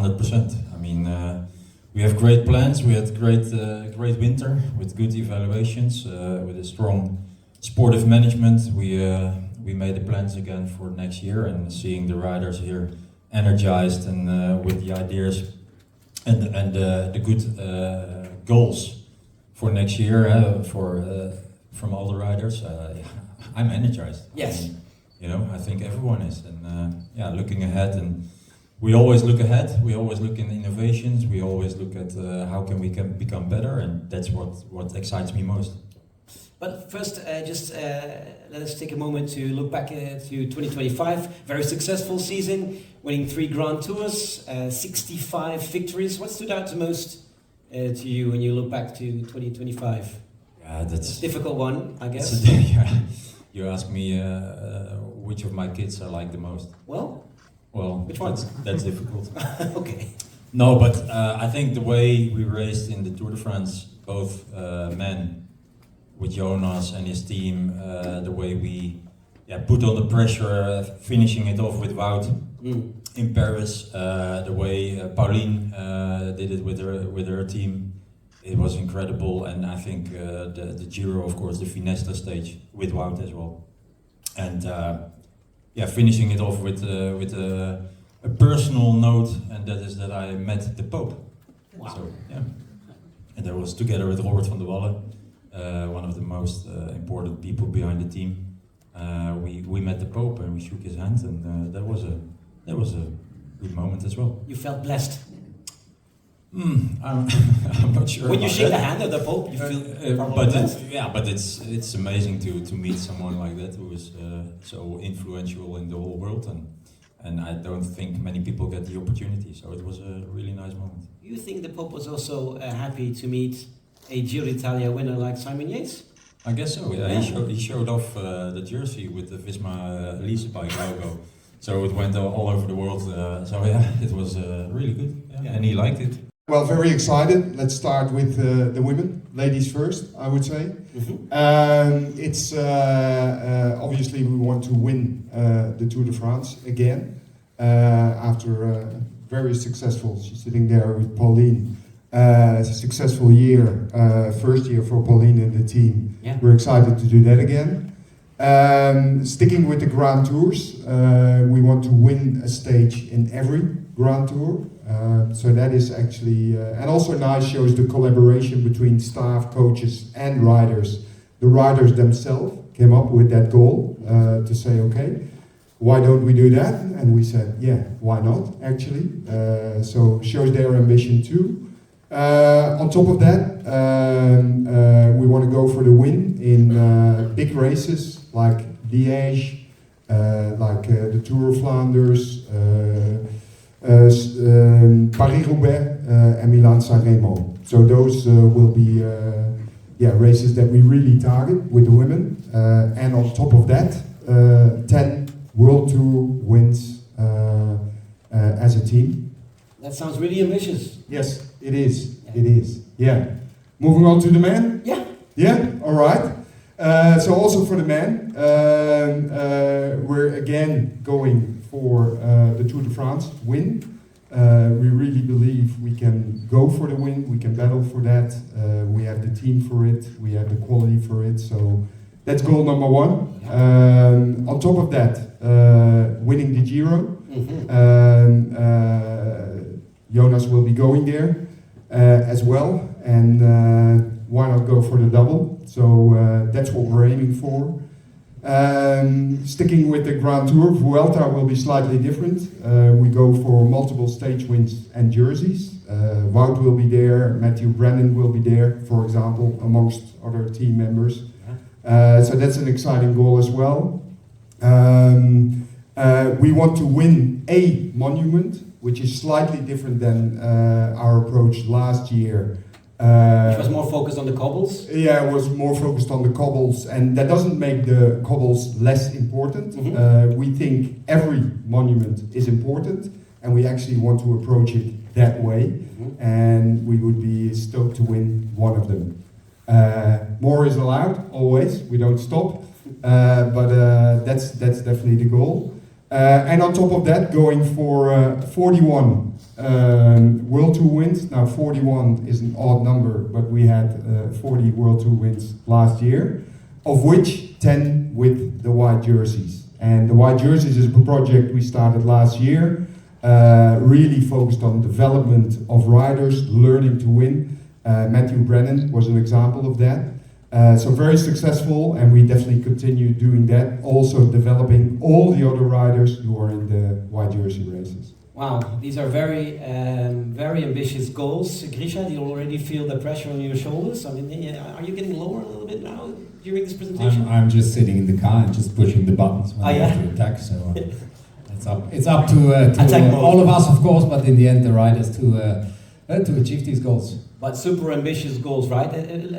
100%. I mean, we have great plans. We had great winter with good evaluations, with a strong sportive management. We made the plans again for next year, and seeing the riders here energized and with the ideas and the good goals for next year from all the riders. I'm energized. Yes. I think everyone is, and looking ahead, and we always look ahead. We always look in innovations. We always look at how can we become better, and that's what excites me most. But first, let us take a moment to look back to 2025. Very successful season, winning 3 Grand Tours, 65 victories. What stood out the most to you when you look back to 2025? Yeah, that's a difficult one, I guess. You ask me which of my kids I like the most. Well, which one? That's difficult. Okay. No, but I think the way we raced in the Tour de France, both men, with Jonas and his team, the way we put on the pressure, finishing it off with Wout in Paris, the way Pauline did it with her team, it was incredible. And I think the Giro, of course, the Finesta stage with Wout as well, and finishing it off with a personal note, and that is that I met the Pope. Wow. So, and that was together with Robert van der Wallen. One of the most important people behind the team. We met the Pope and we shook his hand, and that was a good moment as well. You felt blessed. I'm not sure. When you shake the hand of the Pope, you feel blessed. But it's amazing to meet someone like that who is so influential in the whole world, and I don't think many people get the opportunity. So it was a really nice moment. You think the Pope was also happy to meet a Giro d'Italia winner like Simon Yates? I guess so. Yeah. He showed off the jersey with the Visma Lease bike logo, so it went all over the world. It was really good, and he liked it. Well, very excited. Let's start with the women, ladies first, I would say. It's obviously we want to win the Tour de France again after very successful. She's sitting there with Pauline. It's a successful year, first year for Pauline and the team. Yeah. We're excited to do that again. Sticking with the Grand Tours, we want to win a stage in every Grand Tour. So that is actually, and also nice, shows the collaboration between staff, coaches and riders. The riders themselves came up with that goal to say, okay, why don't we do that? And we said, yeah, why not actually? So shows their ambition too. On top of that, we want to go for the win in big races like Liège, like the Tour of Flanders, Paris-Roubaix, and Milan-San Remo. So those will be races that we really target with the women. And on top of that, 10 World Tour wins as a team. That sounds really ambitious. Yes. It is. Yeah. It is. Yeah. Moving on to the men. Yeah. Yeah. All right. So also for the men, we're again going for the Tour de France win. We really believe we can go for the win. We can battle for that. We have the team for it. We have the quality for it. So that's goal number 1. On top of that, winning the Giro. Jonas will be going there as well, and why not go for the double? So that's what we're aiming for. Sticking with the Grand Tour, Vuelta will be slightly different. We go for multiple stage wins and jerseys. Wout will be there, Matthew Brennan will be there, for example, amongst other team members. So that's an exciting goal as well. We want to win a monument, which is slightly different than our approach last year. Which was more focused on the cobbles? Yeah, it was more focused on the cobbles, and that doesn't make the cobbles less important. We think every monument is important, and we actually want to approach it that way, and we would be stoked to win one of them. More is allowed, always, we don't stop, but that's definitely the goal. And on top of that, going for 41 World Tour wins. Now 41 is an odd number, but we had 40 World Tour wins last year, of which 10 with the white jerseys. And the white jerseys is a project we started last year, really focused on development of riders, learning to win. Matthew Brennan was an example of that. So very successful, and we definitely continue doing that, also developing all the other riders who are in the white jersey races. Wow, these are very, very ambitious goals. Grisha, do you already feel the pressure on your shoulders? I mean, are you getting lower a little bit now during this presentation? I'm just sitting in the car and just pushing the buttons when I have to attack. So it's up to all of us, of course, but in the end, the riders to achieve these goals. But super ambitious goals, right?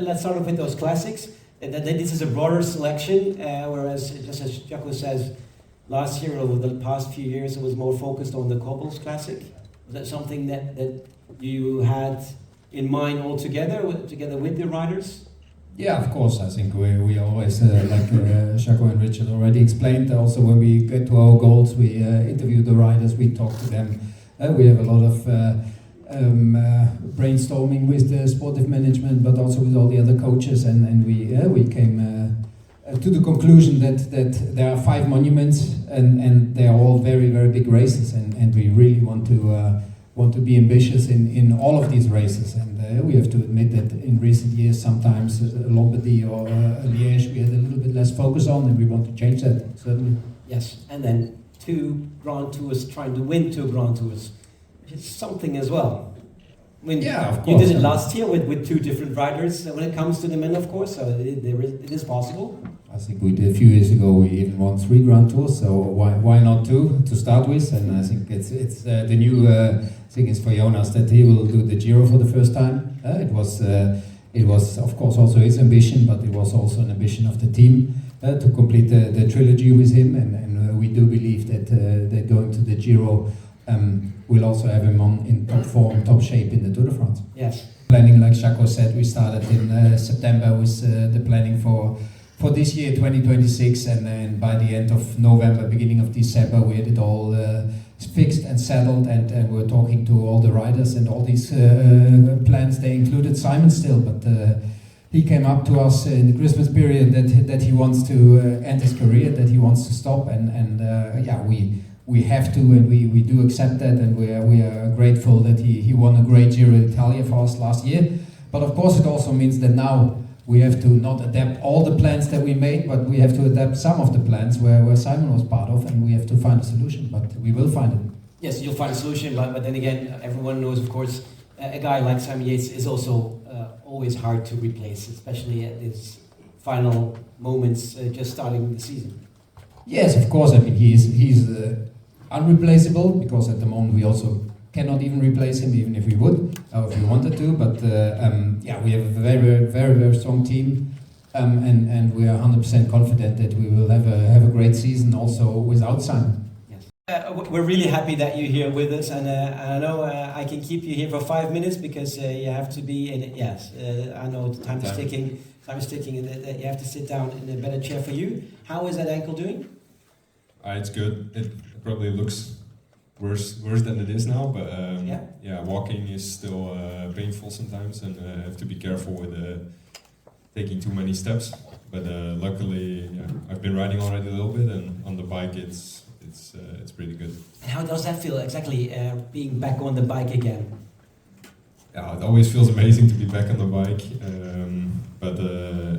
Let's start off with those classics. This is a broader selection, whereas, just as Jaco says, last year, over the past few years, it was more focused on the Cobbles Classic. Was that something that you had in mind altogether, together with the riders? Yeah, of course. I think we always, like Jaco and Richard already explained, also when we get to our goals, we interview the riders, we talk to them. We have a lot of brainstorming with the sportive management, but also with all the other coaches, and we came to the conclusion that there are 5 monuments, and they are all very, very big races, and we really want to be ambitious in all of these races, and we have to admit that in recent years sometimes Lombardy or Liège we had a little bit less focus on, and we want to change that, certainly. Yes, and then 2 Grand Tours, trying to win 2 Grand Tours, which is something as well. I mean, yeah, of course. You did it last year with 2 different riders when it comes to the men, of course, so it is possible. I think we did a few years ago, we even won 3 Grand Tours, so why not 2 to start with? And I think it's the new thing is for Jonas that he will do the Giro for the first time. It was of course also his ambition, but it was also an ambition of the team to complete the trilogy with him, and we do believe that going to the Giro we'll also have him in top form, top shape in the Tour de France. Yes. Planning, like Jaco said, we started in September with the planning for this year, 2026, and then by the end of November, beginning of December, we had it all fixed and settled, and we're talking to all the riders, and all these plans, they included Simon still, but he came up to us in the Christmas period that he wants to end his career, that he wants to stop, and yeah, we have to, and we do accept that, and we are grateful that he won a great Giro d'Italia for us last year. But of course it also means that now we have to not adapt all the plans that we made, but we have to adapt some of the plans where Simon was part of, and we have to find a solution, but we will find it. Yes, you'll find a solution, but then again, everyone knows, of course, a guy like Simon Yates is also always hard to replace, especially at his final moments just starting the season. Yes, of course. I mean, he's unreplaceable, because at the moment we also cannot even replace him, even if we would, or if we wanted to. But yeah, we have a very, very, very strong team, and we are 100% confident that we will have a great season also without Simon. Yes. We're really happy that you're here with us, and I know I can keep you here for 5 minutes because you have to be in. Yes, I know the time is ticking. Time is ticking, and that you have to sit down in a better chair for you. How is that ankle doing? It's good. It probably looks worse than it is now, but yeah, walking is still painful sometimes, and I have to be careful with taking too many steps. But luckily, I've been riding already a little bit, and on the bike it's pretty good. And how does that feel exactly, being back on the bike again? Yeah, it always feels amazing to be back on the bike, but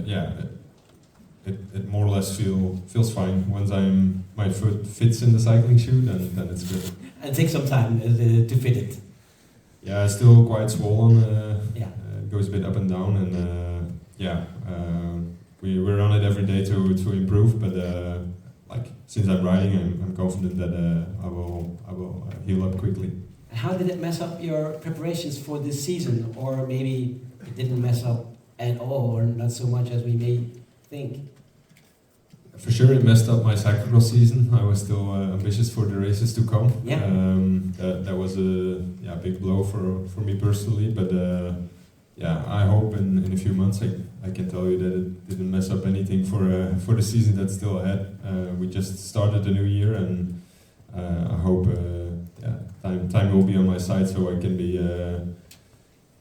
yeah. It more or less feels fine. Once my foot fits in the cycling shoe, then it's good. And it takes some time to fit it. Yeah, it's still quite swollen. Yeah. It goes a bit up and down, and yeah, we're on it every day to improve. But like since I'm riding, I'm confident that I will heal up quickly. How did it mess up your preparations for this season, or maybe it didn't mess up at all, or not so much as we may think? For sure, it messed up my cyclocross season. I was still ambitious for the races to come. Yeah. That was a big blow for me personally. But yeah, I hope in a few months I can tell you that it didn't mess up anything for the season that's still ahead. We just started the new year, and hope time will be on my side so I can be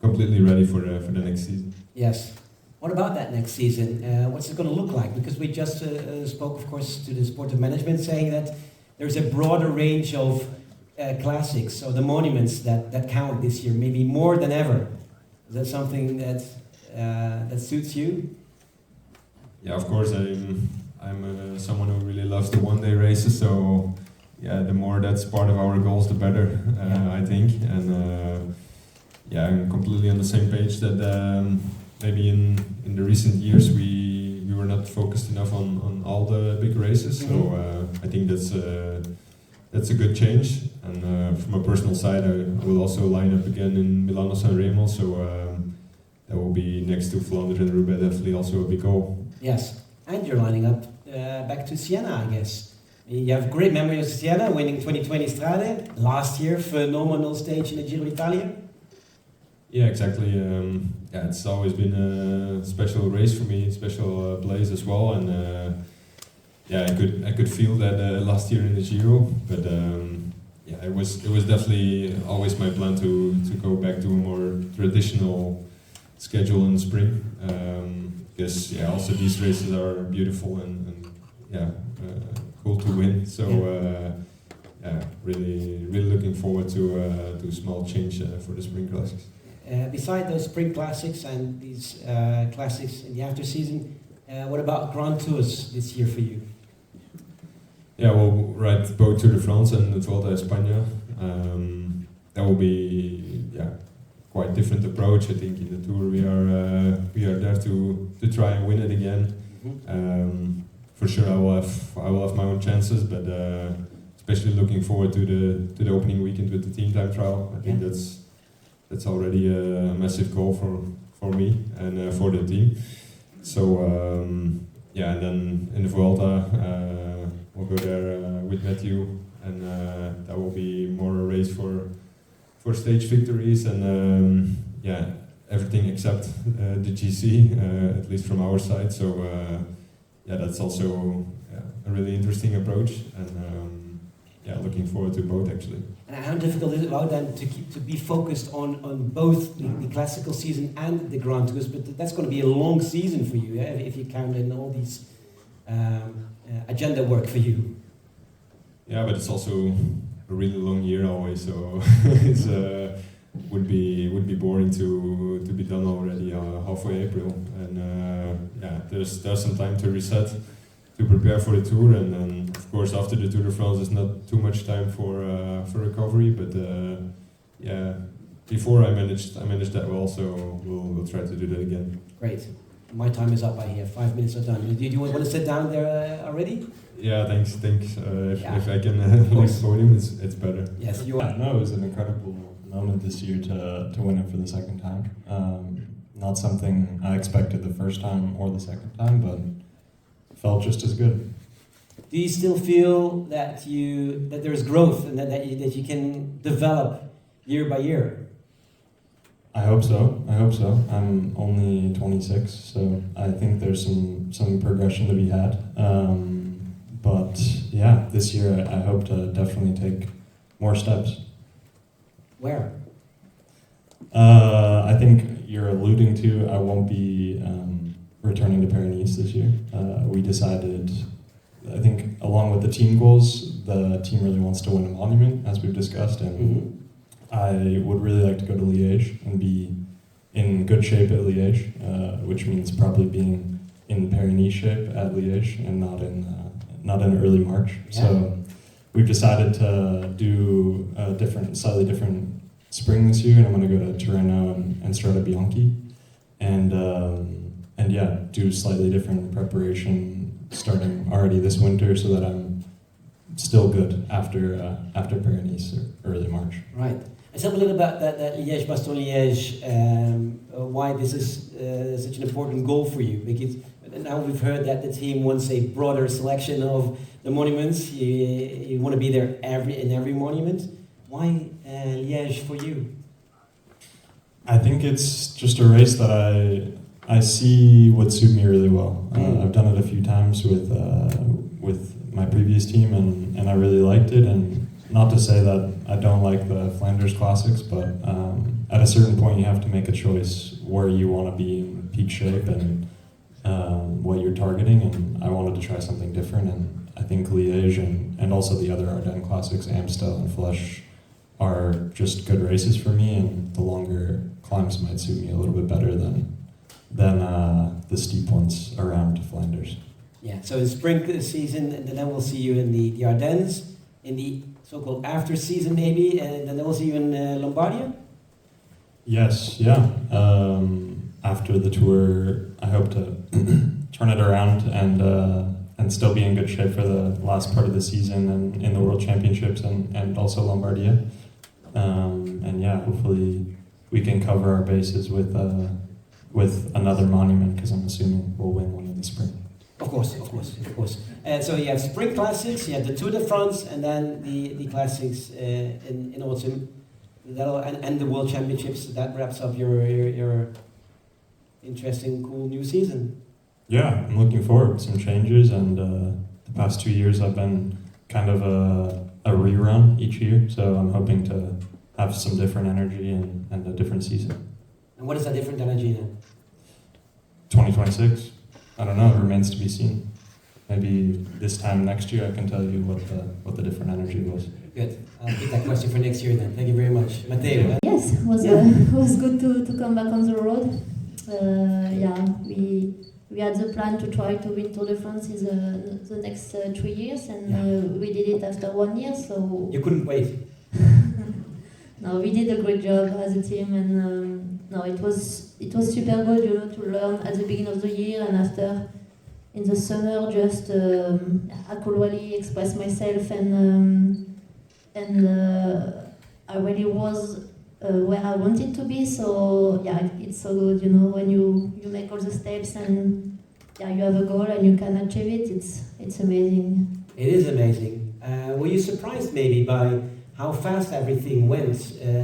completely ready for the next season. Yes. What about that next season? What's it going to look like? Because we just spoke, of course, to the sportive management, saying that there's a broader range of classics, so the monuments that count this year, maybe more than ever. Is that something that suits you? Yeah, of course. I'm someone who really loves the one-day races, so yeah, the more that's part of our goals, the better, I think. And yeah, I'm completely on the same page that maybe in the recent years we were not focused enough on all the big races. So I think that's a good change. And from a personal side, I will also line up again in Milano-San Remo. So that will be next to Flanders and Roubaix, definitely also a big goal. Yes, and you're lining up back to Siena, I guess. You have great memories of Siena, winning 2020 Strade. Last year, phenomenal stage in the Giro d'Italia. Yeah, exactly. Yeah, it's always been a special race for me, special place as well. And yeah, I could feel that last year in the Giro. But yeah, it was definitely always my plan to go back to a more traditional schedule in the spring. Because yeah, also these races are beautiful and yeah, cool to win. So yeah, really looking forward to a small change for the spring classics. Beside those spring classics and these classics in the after season, what about Grand Tours this year for you? Yeah, we'll ride both Tour de France and the Vuelta a España. That will be quite different approach. I think in the Tour we are there to try and win it again. For sure, I will have my own chances, but especially looking forward to the opening weekend with the team time trial. I think that's already a massive goal for me and for the team. So yeah, and then in the Vuelta we'll go there with Matthew, and that will be more a race for stage victories and yeah, everything except the GC, at least from our side. So yeah, that's also a really interesting approach, and yeah, looking forward to both actually. And how difficult is it about then to be focused on both the classical season and the Grand Tours? But that's going to be a long season for you, if you count in all these agenda work for you. Yeah, but it's also a really long year always, so it's would be boring to be done already halfway April, and yeah, there's some time to reset, to prepare for the Tour, and then of course after the Tour de France there's not too much time for recovery, but yeah, before I managed that well, so we'll try to do that again. Great. My time is up. I hear 5 minutes are done. Do you want to sit down there already? Yeah, thanks. If I can leave the podium, it's better. Yes, you are. No, it was an incredible moment this year to win it for the second time. Not something I expected the first time or the second time, but felt just as good. Do you still feel that there's growth and that you can develop year by year? I hope so. I'm only 26, so I think there's some progression to be had. But yeah, this year I hope to definitely take more steps. Where? I think you're alluding to I won't be returning to Paris this year. We decided, I think along with the team goals, the team really wants to win a monument, as we've discussed, and I would really like to go to Liège and be in good shape at Liège, which means probably being in Paris shape at Liège and not in early March. Yeah. So we've decided to do a slightly different spring this year, and I'm going to go to Tirreno and Strade Bianche, and yeah, do slightly different preparation starting already this winter, so that I'm still good after Paris early March. Right. Tell me a little about that Liège-Bastogne-Liège, why this is such an important goal for you. Because now we've heard that the team wants a broader selection of the monuments. You want to be there in every monument. Why Liège for you? I think it's just a race that I see would suit me really well. I've done it a few times with my previous team, and I really liked it. And not to say that I don't like the Flanders Classics, but at a certain point you have to make a choice where you want to be in peak shape and what you're targeting, and I wanted to try something different, and I think Liège and also the other Ardennes Classics, Amstel and Flesch, are just good races for me, and the longer climbs might suit me a little bit better than the steep ones around Flanders. Yeah, so in spring season, and then we'll see you in the Ardennes, in the so-called after season maybe, and then we'll see you in Lombardia? Yes, yeah. After the tour, I hope to turn it around and still be in good shape for the last part of the season and in the World Championships and also Lombardia. And yeah, hopefully we can cover our bases with another monument, because I'm assuming we'll win one in the spring. Of course. So you have Spring Classics, you have the Tour de France, and then the Classics in autumn, and the World Championships. That wraps up your interesting, cool new season. Yeah, I'm looking forward to some changes, and the past 2 years I've been kind of a rerun each year, so I'm hoping to have some different energy and a different season. And what is that different energy then? 2026. I don't know, it remains to be seen. Maybe this time next year I can tell you what the different energy was. Good. I'll keep that question for next year then. Thank you very much. Matteo? Yes, it was good to come back on the road. We had the plan to try to win Tour de France in the next 3 years, and we did it after 1 year, so... You couldn't wait? No, we did a great job as a team, and it was super good, to learn at the beginning of the year, and after in the summer, just I could really express myself, and I really was where I wanted to be. So yeah, it's so good, when you make all the steps and you have a goal and you can achieve it. It's amazing. It is amazing. Were you surprised maybe by how fast everything went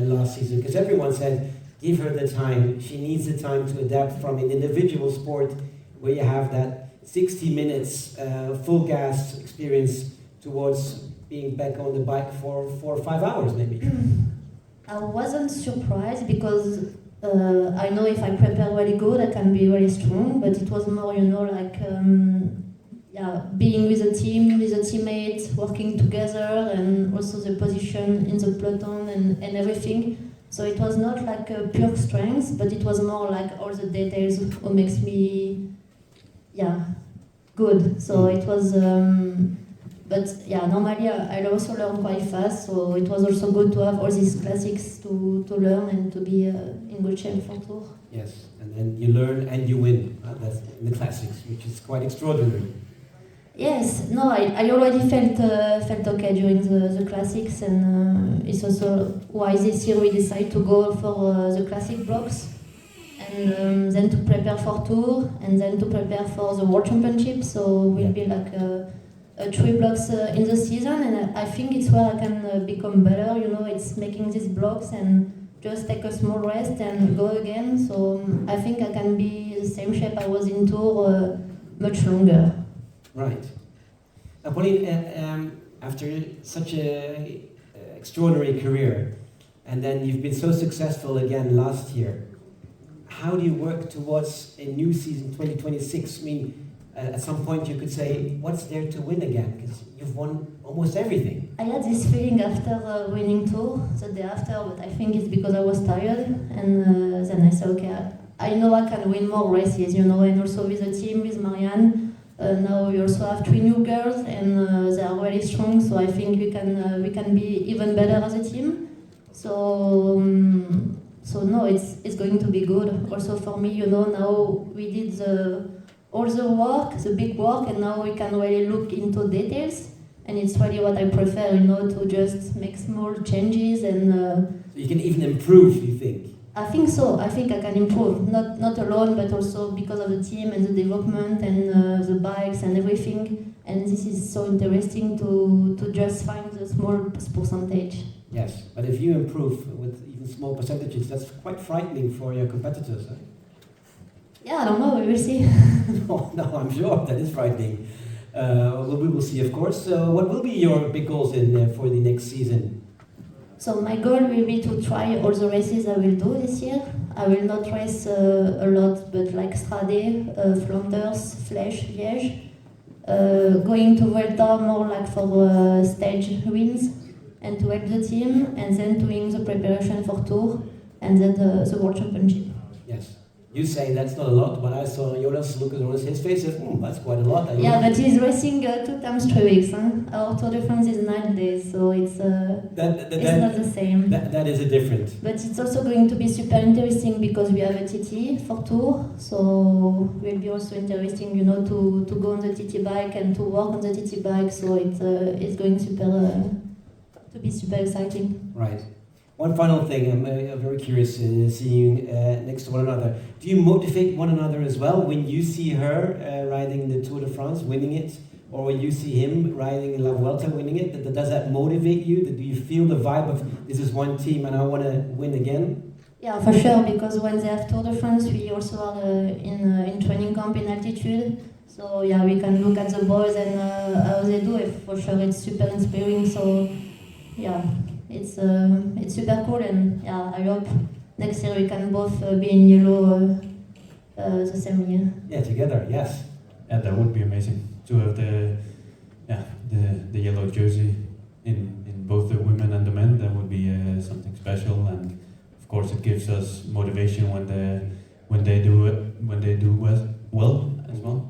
last season? Because everyone said, give her the time. She needs the time to adapt from an individual sport where you have that 60 minutes full gas experience towards being back on the bike for 4 or 5 hours maybe. I wasn't surprised because I know if I prepare really good, I can be really strong, but it was more, being with a team, with a teammate, working together, and also the position in the peloton and everything. So it was not like a pure strength, but it was more like all the details what makes me, good. So it was, normally I also learn quite fast, so it was also good to have all these classics to learn and to be in good shape for Tour. Yes, and then you learn and you win. That's in the classics, which is quite extraordinary. Yes, no, I already felt okay during the classics, and it's also why this year we decided to go for the classic blocks, and then to prepare for Tour, and then to prepare for the World Championship. So we'll be like 3 blocks in the season, and I think it's where I can become better. It's making these blocks and just take a small rest and go again. So I think I can be the same shape I was in Tour much longer. Right. Now, Pauline, after such an extraordinary career, and then you've been so successful again last year, how do you work towards a new season 2026? I mean, at some point you could say, what's there to win again? Because you've won almost everything. I had this feeling after winning Tour, the day after, but I think it's because I was tired, and then I said, okay, I know I can win more races, and also with the team, with Marianne. Now we also have 3 new girls, and they are really strong. So I think we can be even better as a team. So no, it's going to be good. Also for me, now we did all the work, the big work, and now we can really look into details. And it's really what I prefer, to just make small changes and. So you can even improve, you think? I think so. I think I can improve, not alone, but also because of the team and the development and the bikes and everything. And this is so interesting to just find the small percentage. Yes, but if you improve with even small percentages, that's quite frightening for your competitors. Yeah, I don't know. We will see. No, I'm sure that is frightening. We will see, of course. So what will be your big goals for the next season? So my goal will be to try all the races I will do this year. I will not race a lot, but like Strade, Flanders, Flèche, Liège. Going to Vuelta more like for stage wins and to help the team, and then doing the preparation for Tour and then the World Championship. Yes. You say that's not a lot, but I saw Jonas look at his face and says, that's quite a lot. But he's racing 2 times 3 weeks. Huh? Our Tour de France is 9 days, so it's not the same. That is a different. But it's also going to be super interesting because we have a TT for Tour, so it will be also interesting, to go on the TT bike and to work on the TT bike. So it's going to be super exciting. Right. One final thing, I'm very curious seeing you next to one another. Do you motivate one another as well when you see her riding the Tour de France, winning it, or when you see him riding La Vuelta, winning it? Does that motivate you? Do you feel the vibe of this is one team and I want to win again? Yeah, for sure, because when they have Tour de France, we also are in training camp in altitude. So yeah, we can look at the boys and how they do it. For sure, it's super inspiring. So yeah. It's super cool, and yeah, I hope next year we can both be in yellow the same year. Yeah, together, yes. Yeah, that would be amazing to have the yellow jersey in both the women and the men. That would be something special, and of course it gives us motivation when they do well as well.